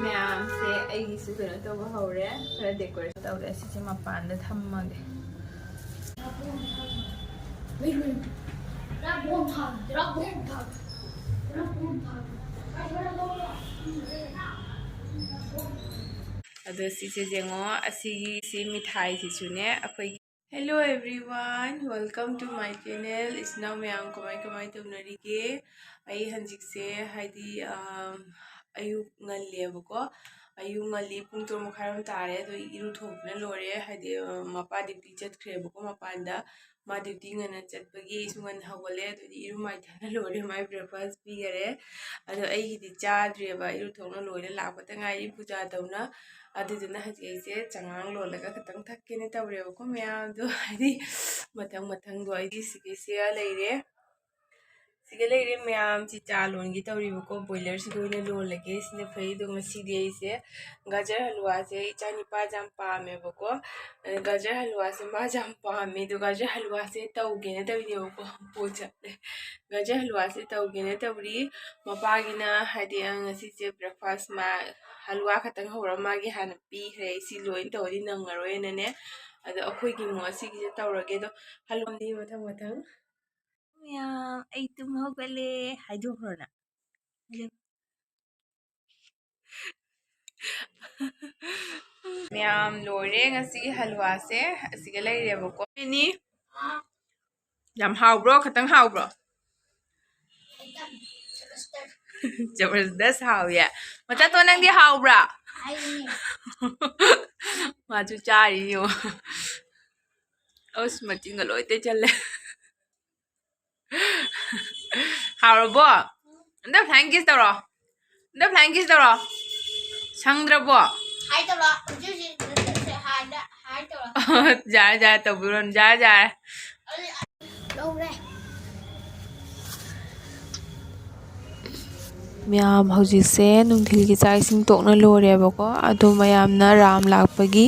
ꯃꯌꯥꯝꯁꯦ ꯑꯩꯒꯤꯁꯨ ꯀꯩꯅꯣ ꯇꯧꯕ ꯍꯧꯔꯦ ꯈꯔ ꯗꯦꯀꯣꯔꯦꯁꯟ ꯇꯧꯔꯦ ꯑꯁꯤꯁꯦ ꯃꯄꯥꯟꯗ ꯊꯝꯃꯒꯦ ꯑꯗꯣ ꯁꯤꯁꯦ ꯌꯦꯡꯉꯣ ꯑꯁꯤꯒꯤ ꯃꯤꯊꯥꯏꯁꯤꯁꯨꯅꯦ ꯑꯩꯈꯣꯏꯒꯤ hello everyone welcome to my channel इस्नाउ मैम कमाई कमाई तौनरीगे आई हंजिकसे हाइदी अयुक ngल्लेबको अयुक ngल्ली पुंग 3 मखाइरम तारे तो इरु थोपना लोरे हाइदी मपा ड्यूटी चटख्रेबको मपानदा मा ड्यूटी ngana चटपगी सुंगन हवले तो इरु माइथाना लोरे माय ब्रेकफास्ट पीगरे अदो अइगिदि चाद्रेबा इरु थोना लोरे लापता ngai पूजा तौना अदुदुना हजिसे चंगांग लोलगा खतंग थक्केने तवरेबको मैम दो हाइदी मथंग मथंग दो आइदी सिगे लेरे सिगे लेरे मैम ची चा लोनगी तवरीबको बॉयलर सिगे ओइना लोलगे सिने फई दो ngसीदि आइसे गाजर हलवा से इचानी पा जाम पामेबको गाजर हलवा से मा जाम पामे दो गाजर हलवा से तौगेने तवरीबको पोचले गाजर हलवा से तौगेने तवरी मपागिना हाइदी ngसीसे ब्रेकफास्ट मा हलवा खतंग होरा मागी हाना पीखरे सी लोइन तवरी नंगरोयनने अदो अखोइगी मो सिगी तवरगे दो हलवा मथंग मथंग मैम आई तुम होगले हाइदोखरोना मैम लोरे ngसी हलवा से असिगे लेरेबको नि याम हाउब्रो खतंग हाउब्रो जबरदस्त हाउया मचा तो नंदी हाउब्रा माजू चारी यो ओस मचिंग लोइते चले हाउरबो अंदा फ्लाइंग किस तौरो अंदा फ्लाइंग किस तौरो संग्रबो हाय तौरो हाय तौरो जा जा तौबिरोन जा जा मैम हौजिसे नुंथिलगी चाइसिंग तोकना लोरेबको अदो मैमना राम लाकपगी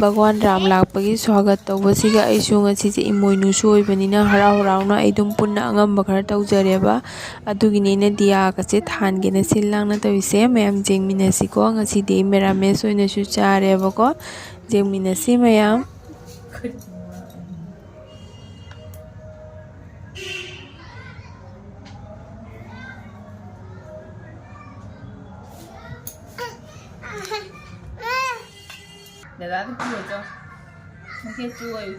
भगवान राम लाकपगी स्वागत तौबसिगा आइसु ngसीजे इमोइनुसु ओइबनिना हराव हरावना आइदुम पुन्ना अंगम खरा तौजरेबा अदुगिनेना दिया कसे थानगेना सिल्लांगना तविसे मैम जेंगमिनसिको ngसीदे मेरामेस ओइनसु चारेबको जेंगमिनसि मैम दादा तो क्यों हो मुझे चुई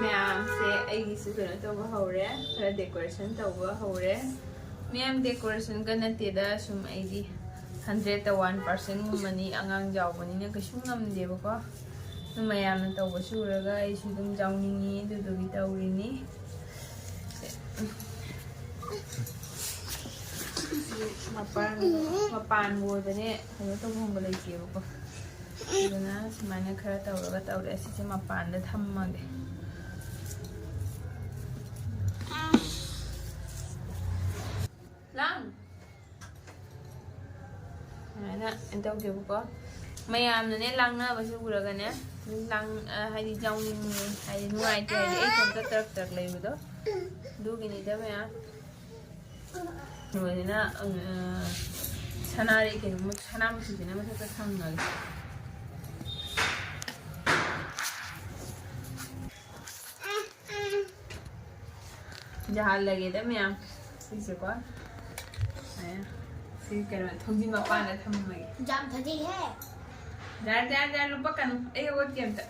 मैम से अइगिसु कनो तौबा हौरे खरा डेकोरेशन तौबा हौरे मैम डेकोरेशन का नतेदा सुम आइदी 100% गुमनी अंगांग जावबनिना कइसु ngamदेबको मैमना तौबा सुरगा आइसु दुम जावनिंगी दुदुगी तौरिनी मपान बोदने कनो तौबंगा लेकेबको इदना सुमाइना खरा तौरगा तौरे असिसे मपानदा थम्मगे lang ana ento gebuko mayamna ne langna basu uragane lang haidi jawning haidi nuai te haidi ei tonta trak leibudo dugini da maya nuina sanari ke mu sanam sujina ma ta sangal jahal lage da maya इसे को आया फिर कर मैं थोड़ी में पानी थम में जाम थकी है जा जा जा रुपा कनु ए वो गेम था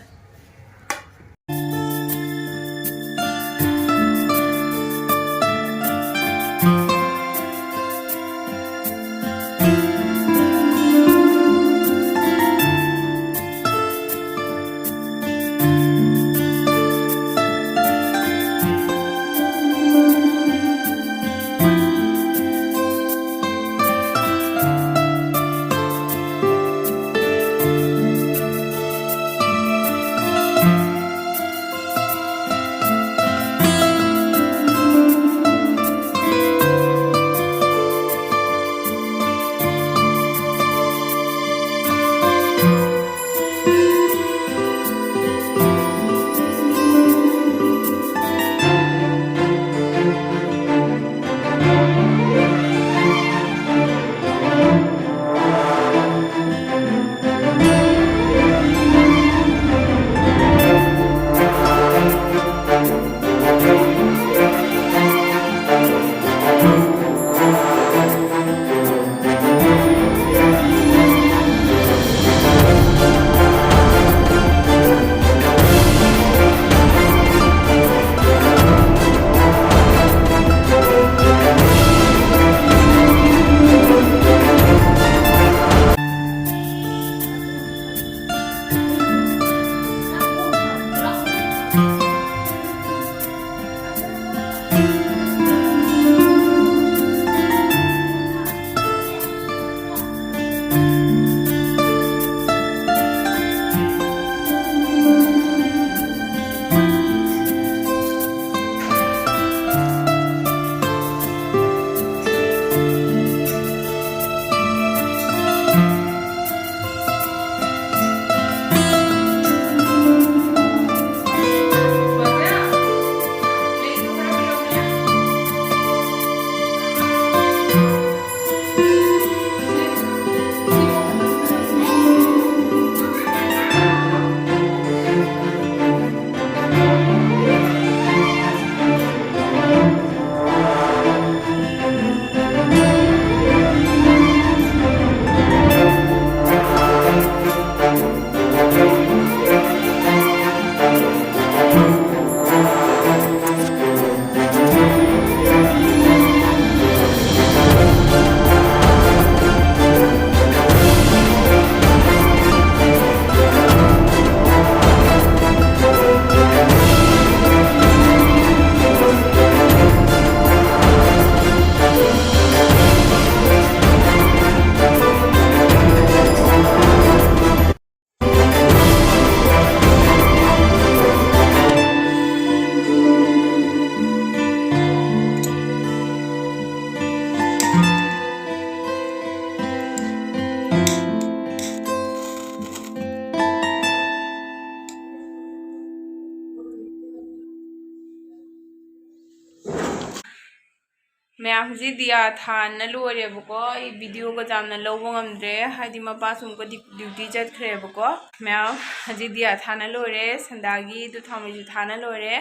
ꯃꯌꯥꯝꯁꯤ ꯗꯤꯌꯥ ꯊꯥꯟꯅ ꯂꯣꯏꯔꯦꯕꯀꯣ ꯑꯩ ꯚꯤꯗꯤꯑꯣꯒ ꯌꯥꯝꯅ ꯂꯧꯕ ꯉꯝꯗ꯭ꯔꯦ ꯍꯥꯏꯗꯤ ꯃꯄꯥꯁꯨ ꯑꯃꯨꯛꯀ ꯗ꯭ꯌꯨꯇꯤ ꯆꯠꯈ꯭ꯔꯦꯕꯀꯣ ꯃꯌꯥꯝ ꯍꯧꯖꯤꯛ ꯗꯤꯌꯥ ꯊꯥꯅ ꯂꯣꯏꯔꯦ ꯁꯟꯗꯥꯒꯤ ꯑꯗꯨ ꯊꯥꯎꯃꯩꯁꯨ ꯊꯥꯅ ꯂꯣꯏꯔꯦ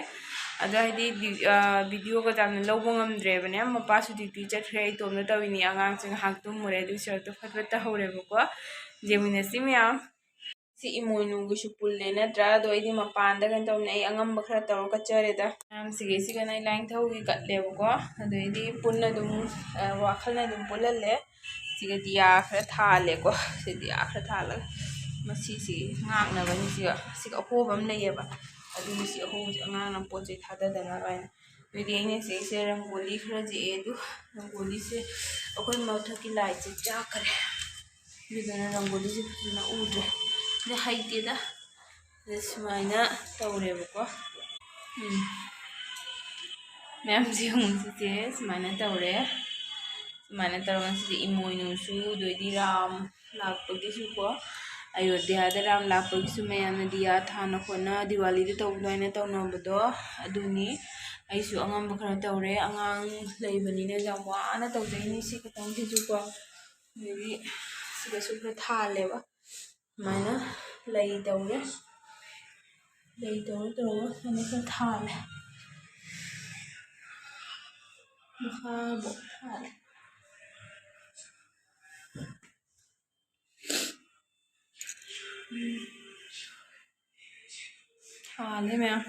ꯑꯗꯣ ꯍꯥꯏꯗꯤ ꯚꯤꯗꯤꯑꯣꯒ ꯌꯥꯝꯅ ꯂꯧꯕ ꯉꯝꯗ꯭ꯔꯦꯕꯅꯦ ꯃꯄꯥꯁꯨ ꯗ꯭ꯌꯨꯇꯤ ꯆꯠꯈ꯭ꯔꯦ ꯑꯩ ꯏꯇꯣꯝꯅ ꯇꯧꯔꯤꯅꯤ ꯑꯉꯥꯡꯁꯦ ꯉꯥꯏꯍꯥꯛ ꯇꯨꯝꯃꯨꯔꯦ ꯑꯗꯨꯒꯤ ꯁꯔꯨꯛꯇꯣ ꯐꯠ ꯐꯠ ꯇꯧꯍꯧꯔꯦꯕꯀꯣ ꯌꯦꯡꯃꯤꯟꯅꯁꯤ ꯃꯌꯥꯝ ꯁꯤ ꯏꯃꯣꯏꯅꯨꯒꯤꯁꯨ ꯄꯨꯜꯂꯦ ꯅꯠꯇ꯭ꯔꯥ ꯑꯗꯣ ꯑꯩꯗꯤ ꯃꯄꯥꯟꯗ ꯀꯩꯅꯣ ꯇꯧꯅꯤ ꯑꯩ ꯑꯉꯝꯕ ꯈꯔ ꯇꯧꯔ ꯀꯠꯆꯔꯦꯗ ꯃꯌꯥꯝꯁꯤꯒꯩꯁꯤꯒꯅ ꯑꯩ ꯂꯥꯏꯅꯤꯡꯊꯧꯒꯤ ꯀꯠꯂꯦꯕꯀꯣ ꯑꯗꯩꯗꯤ ꯄꯨꯟꯅ ꯑꯗꯨꯝ ꯋꯥꯈꯜꯅ ꯑꯗꯨꯝ ꯄꯨꯜꯍꯜꯂꯦ ꯁꯤꯒ ꯗꯤꯌꯥ ꯈꯔ ꯊꯥꯜꯂꯦꯀꯣ ꯁꯤ ꯗꯤꯌꯥ ꯈꯔ ꯊꯥꯜꯂꯒ ꯃꯁꯤꯁꯤ ꯉꯥꯛꯅꯕꯅꯤ ꯁꯤꯒ ꯑꯍꯣꯕ ꯑꯃ ꯂꯩꯌꯦꯕ ꯑꯗꯨꯒꯤ ꯁꯤ ꯑꯍꯣꯕꯁꯦ ꯑꯉꯥꯡꯅ ꯄꯣꯠ ꯆꯩ ꯊꯥꯗꯗꯅꯕ ꯍꯥꯏꯅ ꯑꯗꯨꯗꯤ ꯑꯩꯅ ꯁꯤꯁꯦ ꯔꯪꯒꯣꯂꯤ ꯈꯔ ꯌꯦꯛꯑꯦ ꯑꯗꯨ ꯔꯪꯒꯣꯂꯤꯁꯦ ꯑꯩꯈꯣꯏ ꯃꯊꯛꯀꯤ ꯂꯥꯏꯠꯁꯦ ꯆꯥꯛꯈ꯭ꯔꯦ ꯑꯗꯨꯗꯨꯅ ꯔꯪꯒꯣꯂꯤꯁꯦ ꯐꯖꯅ ꯎꯗ꯭ꯔꯦ ꯑꯗ ꯍꯩꯇꯦꯗ ꯑꯗ ꯁꯨꯃꯥꯏꯅ ꯇꯧꯔꯦꯕꯀꯣ ꯃꯌꯥꯝꯁꯦ ꯁꯤꯁꯦ ꯁꯨꯃꯥꯏꯅ ꯇꯧꯔꯦ ꯁꯨꯃꯥꯏꯅ ꯇꯧꯔꯒ ꯁꯤꯗꯤ ꯏꯃꯣꯏꯅꯨꯁꯨ ꯑꯗꯩꯗꯤ ꯔꯥꯝ ꯂꯥꯛꯄꯒꯤꯁꯨꯀꯣ ꯑꯌꯣꯙ꯭ꯌꯥꯗ ꯔꯥꯝ ꯂꯥꯛꯄꯒꯤꯁꯨ ꯃꯌꯥꯝꯅ ꯗꯤꯌꯥ ꯊꯥꯅ ꯈꯣꯠꯅ ꯗꯤꯋꯥꯂꯤꯗ ꯇꯧꯕꯗꯣ ꯑꯩꯅ ꯇꯧꯅꯕꯗꯣ ꯑꯗꯨꯅꯤ ꯑꯩꯁꯨ ꯑꯉꯝꯕ ꯈꯔ ꯇꯧꯔꯦ ꯑꯉꯥꯡ ꯂꯩꯕꯅꯤꯅ ꯌꯥꯝ ꯋꯥꯅ ꯇꯧꯖꯩꯅꯤ ꯁꯤ ꯈꯤꯇꯪꯁꯤꯁꯨꯀꯣ ꯑꯗꯒꯤ ꯁꯤꯗꯁꯨ ꯈꯔ ꯊꯥꯜꯂꯦꯕ ꯁꯨꯃꯥꯏꯅ ꯂꯩ ꯇꯧꯔꯦ ꯂꯩ ꯇꯧꯔꯒ ꯁꯨꯃꯥꯏꯅ ꯈꯔ ꯊꯥꯜꯂꯦ ꯃꯈꯥꯕꯨꯛ ꯊꯥꯜꯂꯦ ꯊꯥꯜꯂꯦ ꯃꯌꯥꯝ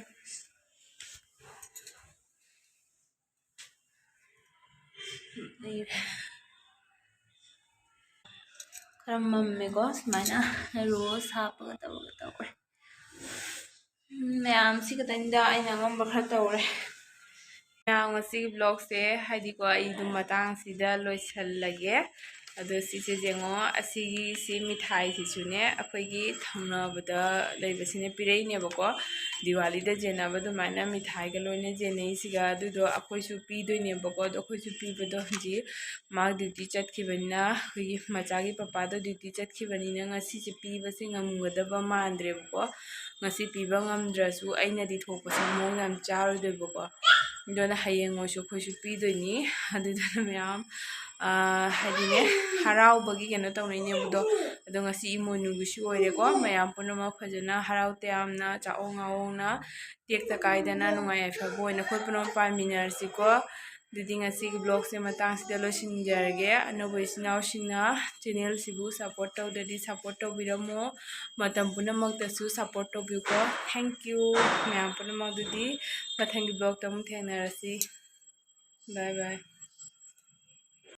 खरा मम्मेको सुमाइना रोज हापगा तबगा तौरे मैम सी खतंदा अइना ngamba खरा तौरे ma'am ngasi vlog se haidi ko ai dum matang sida loisallage ado sise jengo asigi si mithai si sune akhoi gi thangnabada leibasine pirei ne bako diwali da jenaba du maina mithai ga loine jenei siga adu do akhoi su pi doine bako do akhoi su pi bado ji ma duty chatkhibana hui machagi papa do duty chatkhibani ngasi si pi base ngamgadaba mandre bako ngasi piba ngamdrasu aina di thokpase mong yam charoi bako dona hayeng oisu khoisu pi doini adu dona myam hadine harau bagi keno tawnai budo ado ngasi imoinu gisu oire ko mayam punama phajana harau te amna chaong aona tekta kaidana nungai afa boina khoi punama paminarsi ko didi ngasi vlog se matang sida losinjarge anobo isinau singna channel sibu support tawdadi support tawbiramo matam punamaktasu support tawbiko thank you mayam punamak dudi mathangi vlog tamu thengnarasi bye bye